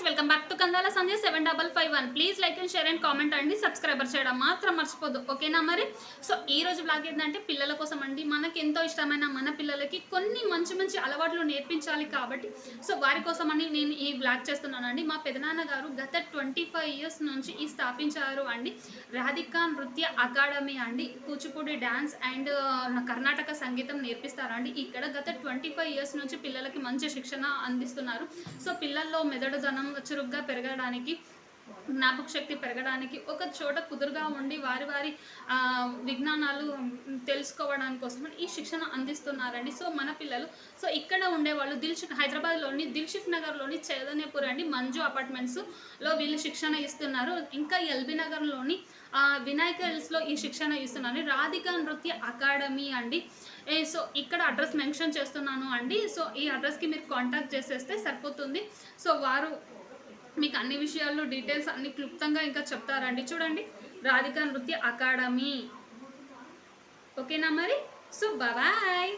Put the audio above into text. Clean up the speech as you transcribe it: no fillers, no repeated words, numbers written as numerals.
Welcome back to Kandala Sanjay 7551. Please like and share and comment అండి. Subscriber చేయడం మాత్రం మర్చిపోద్దు, ఓకేనా? మరి సో ఈ రోజు బ్లాగ్ ఏంటంటే పిల్లల కోసం అండి. మనకి ఎంతో ఇష్టమైన మన పిల్లలకి కొన్ని మంచి మంచి అలవాట్లు నేర్పించాలి కాబట్టి సో వారి కోసం అని నేను ఈ బ్లాగ్ చేస్తున్నానండి. మా పెదనాన్న గారు గత 25 ఇయర్స్ నుంచి ఈ స్థాపించారు అండి రాధికా నృత్య అకాడమీ అండి. కూచిపూడి డ్యాన్స్ అండ్ కర్ణాటక సంగీతం నేర్పిస్తారండి. ఇక్కడ గత 25 ఇయర్స్ నుంచి పిల్లలకి మంచి శిక్షణ అందిస్తున్నారు. సో పిల్లల్లో మెదడుదనం చురుగ్గా పెరగడానికి, జ్ఞాపక శక్తి పెరగడానికి, ఒక చోట కుదురుగా ఉండి వారి వారి విజ్ఞానాలు తెలుసుకోవడానికి కోసం ఈ శిక్షణ అందిస్తున్నారండి. సో మన పిల్లలు సో ఇక్కడ ఉండేవాళ్ళు హైదరాబాద్లోని దిల్షుక్ నగర్లోని చైతన్యపూర్ అండి మంజు అపార్ట్మెంట్స్లో వీళ్ళు శిక్షణ ఇస్తున్నారు. ఇంకా ఎల్బీ నగర్లోని వినాయక హిల్స్లో ఈ శిక్షణ ఇస్తున్నారు. రాధికా నృత్య అకాడమీ అండి. సో ఇక్కడ అడ్రస్ మెన్షన్ చేస్తున్నాను అండి. సో ఈ అడ్రస్కి మీరు కాంటాక్ట్ చేసేస్తే సరిపోతుంది. సో వారు మీకు అన్ని విషయాలు డీటెయిల్స్ అన్ని క్లుప్తంగా ఇంకా చెప్తారండి. చూడండి, రాధికా నృత్య అకాడమీ, ఓకేనా? మరి సో బాయ్.